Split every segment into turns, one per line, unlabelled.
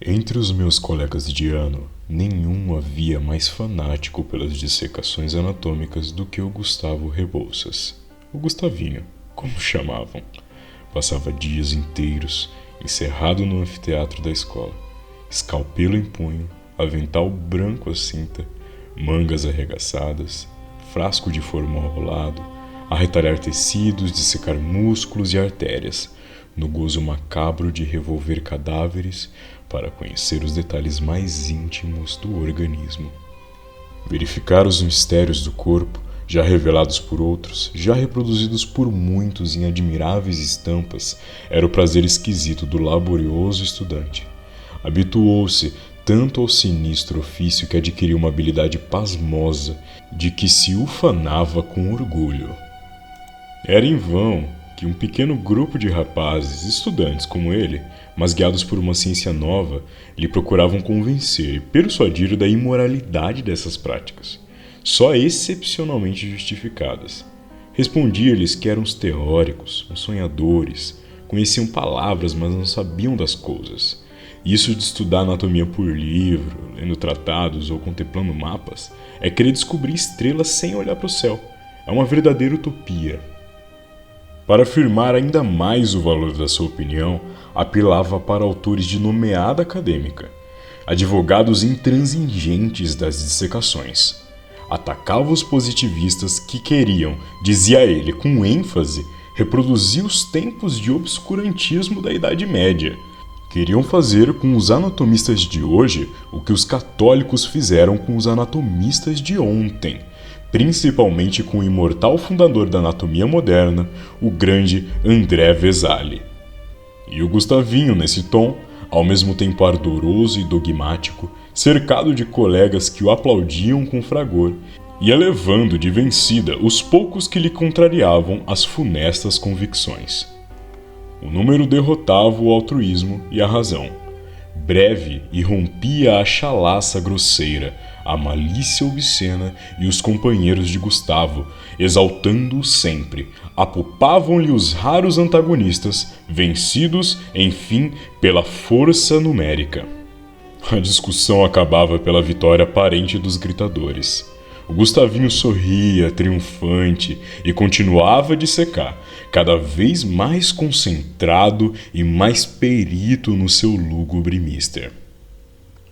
Entre os meus colegas de ano, nenhum havia mais fanático pelas dissecações anatômicas do que o Gustavo Rebouças. O Gustavinho, como chamavam. Passava dias inteiros encerrado no anfiteatro da escola, escalpelo em punho, avental branco à cinta, mangas arregaçadas, frasco de formol ao lado, a retalhar tecidos, dissecar músculos e artérias, no gozo macabro de revolver cadáveres para conhecer os detalhes mais íntimos do organismo. Verificar os mistérios do corpo, já revelados por outros, já reproduzidos por muitos em admiráveis estampas, era o prazer esquisito do laborioso estudante. Habituou-se tanto ao sinistro ofício que adquiriu uma habilidade pasmosa de que se ufanava com orgulho. Era em vão que um pequeno grupo de rapazes, estudantes como ele, mas guiados por uma ciência nova, lhe procuravam convencer e persuadir da imoralidade dessas práticas, só excepcionalmente justificadas. Respondia-lhes que eram uns teóricos, uns sonhadores, conheciam palavras, mas não sabiam das coisas. Isso de estudar anatomia por livro, lendo tratados ou contemplando mapas, é querer descobrir estrelas sem olhar para o céu. É uma verdadeira utopia. Para afirmar ainda mais o valor da sua opinião, apelava para autores de nomeada acadêmica, advogados intransigentes das dissecações. Atacava os positivistas que queriam, dizia ele com ênfase, reproduzir os tempos de obscurantismo da Idade Média. Queriam fazer com os anatomistas de hoje o que os católicos fizeram com os anatomistas de ontem, principalmente com o imortal fundador da anatomia moderna, o grande André Vesali. E o Gustavinho, nesse tom, ao mesmo tempo ardoroso e dogmático, cercado de colegas que o aplaudiam com fragor, ia levando de vencida os poucos que lhe contrariavam as funestas convicções. O número derrotava o altruísmo e a razão. Breve irrompia a chalaça grosseira, a malícia obscena e os companheiros de Gustavo, exaltando-o sempre, apupavam-lhe os raros antagonistas, vencidos, enfim, pela força numérica. A discussão acabava pela vitória aparente dos gritadores. O Gustavinho sorria, triunfante, e continuava a dissecar, cada vez mais concentrado e mais perito no seu lúgubre mister.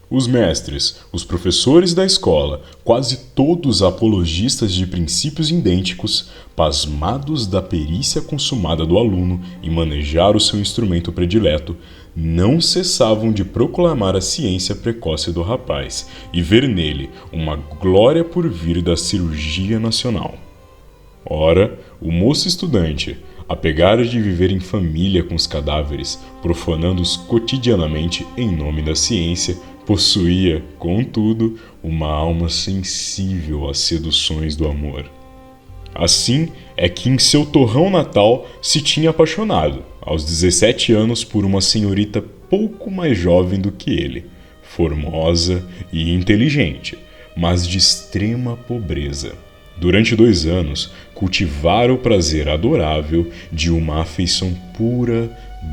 Os mestres, os professores da escola, quase todos apologistas de princípios idênticos, pasmados da perícia consumada do aluno em manejar o seu instrumento predileto, não cessavam de proclamar a ciência precoce do rapaz e ver nele uma glória por vir da cirurgia nacional. Ora, o moço estudante, apegara de viver em família com os cadáveres, profanando-os cotidianamente em nome da ciência, possuía, contudo, uma alma sensível às seduções do amor. Assim é que em seu torrão natal se tinha apaixonado, aos 17 anos, por uma senhorita pouco mais jovem do que ele, formosa e inteligente, mas de extrema pobreza. Durante 2 anos, cultivara o prazer adorável de uma afeição pura,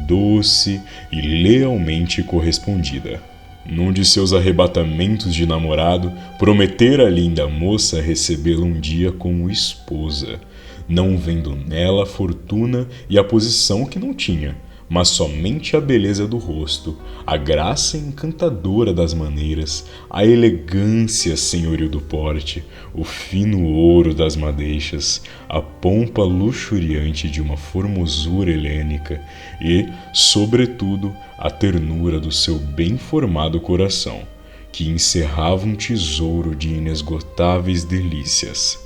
doce e lealmente correspondida. Num de seus arrebatamentos de namorado, prometera a linda moça recebê-la um dia como esposa, não vendo nela a fortuna e a posição que não tinha, mas somente a beleza do rosto, a graça encantadora das maneiras, a elegância senhoril do porte, o fino ouro das madeixas, a pompa luxuriante de uma formosura helênica e, sobretudo, a ternura do seu bem formado coração, que encerrava um tesouro de inesgotáveis delícias.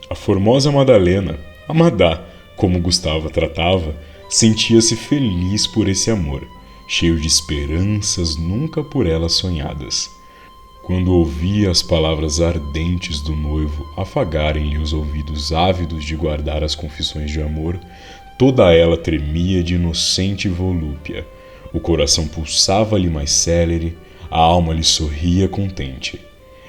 A formosa Madalena, a Madá, como Gustavo a tratava, sentia-se feliz por esse amor, cheio de esperanças nunca por ela sonhadas. Quando ouvia as palavras ardentes do noivo afagarem-lhe os ouvidos ávidos de guardar as confissões de amor, toda ela tremia de inocente volúpia, o coração pulsava-lhe mais célere, a alma lhe sorria contente.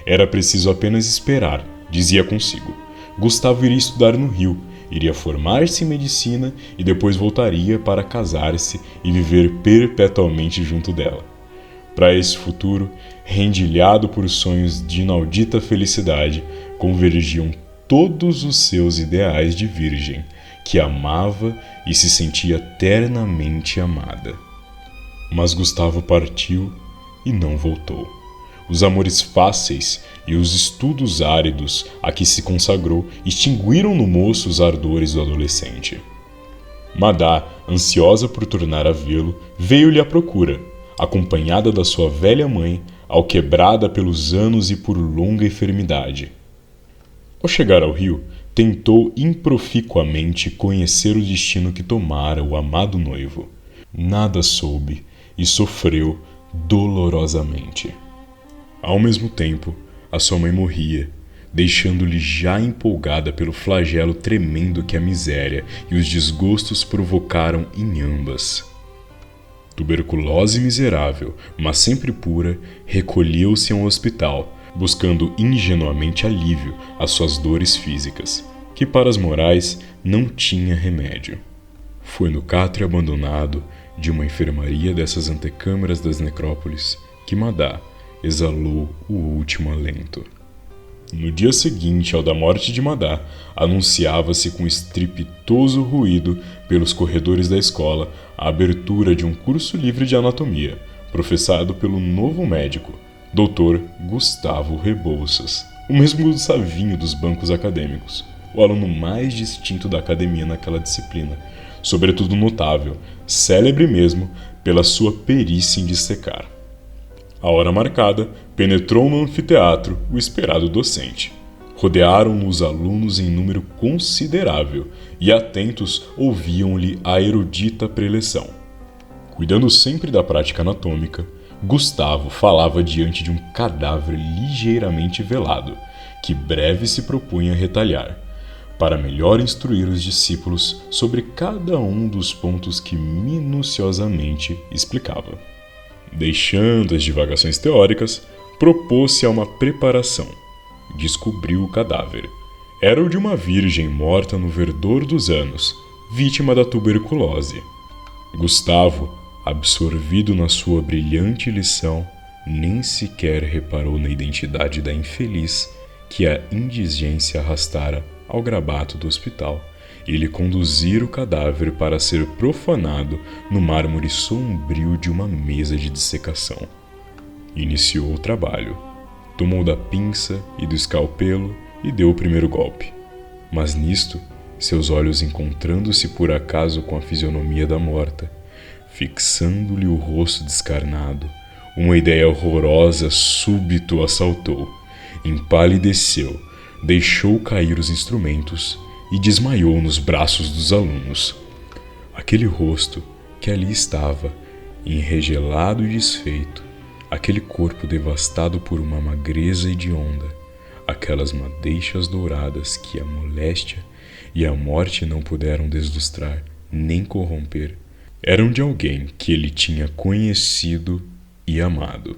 Era preciso apenas esperar, dizia consigo. Gustavo iria estudar no Rio, iria formar-se em medicina e depois voltaria para casar-se e viver perpetuamente junto dela. Para esse futuro, rendilhado por sonhos de inaudita felicidade, convergiam todos os seus ideais de virgem, que amava e se sentia eternamente amada. Mas Gustavo partiu e não voltou. Os amores fáceis e os estudos áridos a que se consagrou extinguiram no moço os ardores do adolescente. Madá, ansiosa por tornar a vê-lo, veio-lhe à procura, acompanhada da sua velha mãe, alquebrada pelos anos e por longa enfermidade. Ao chegar ao rio, tentou improficuamente conhecer o destino que tomara o amado noivo. Nada soube e sofreu dolorosamente. Ao mesmo tempo, a sua mãe morria, deixando-lhe já empolgada pelo flagelo tremendo que a miséria e os desgostos provocaram em ambas. Tuberculose miserável, mas sempre pura, recolheu-se a um hospital, buscando ingenuamente alívio às suas dores físicas, que para as morais não tinha remédio. Foi no catre abandonado de uma enfermaria dessas antecâmaras das necrópolis que Madá exalou o último alento. No dia seguinte ao da morte de Madá, anunciava-se com estrepitoso ruído pelos corredores da escola a abertura de um curso livre de anatomia, professado pelo novo médico, Dr. Gustavo Rebouças, o mesmo Gustavinho dos bancos acadêmicos, o aluno mais distinto da academia naquela disciplina, sobretudo notável, célebre mesmo pela sua perícia em dissecar. À hora marcada, penetrou no anfiteatro o esperado docente. Rodearam-no os alunos em número considerável e, atentos, ouviam-lhe a erudita preleção. Cuidando sempre da prática anatômica, Gustavo falava diante de um cadáver ligeiramente velado, que breve se propunha retalhar, para melhor instruir os discípulos sobre cada um dos pontos que minuciosamente explicava. Deixando as divagações teóricas, propôs-se a uma preparação. Descobriu o cadáver. Era o de uma virgem morta no verdor dos anos, vítima da tuberculose. Gustavo, absorvido na sua brilhante lição, nem sequer reparou na identidade da infeliz que a indigência arrastara ao grabato do hospital e lhe conduzir o cadáver para ser profanado no mármore sombrio de uma mesa de dissecação. Iniciou o trabalho. Tomou da pinça e do escalpelo e deu o primeiro golpe. Mas nisto, seus olhos encontrando-se por acaso com a fisionomia da morta, fixando-lhe o rosto descarnado, uma ideia horrorosa súbito assaltou, empalideceu, deixou cair os instrumentos e desmaiou nos braços dos alunos. Aquele rosto que ali estava, enregelado e desfeito, aquele corpo devastado por uma magreza hedionda, aquelas madeixas douradas que a moléstia e a morte não puderam deslustrar nem corromper, eram de alguém que ele tinha conhecido e amado.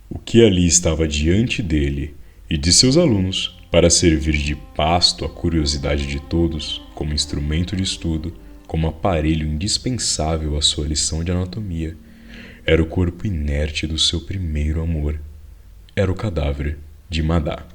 O que ali estava diante dele e de seus alunos, para servir de pasto à curiosidade de todos, como instrumento de estudo, como aparelho indispensável à sua lição de anatomia, era o corpo inerte do seu primeiro amor. Era o cadáver de Madá.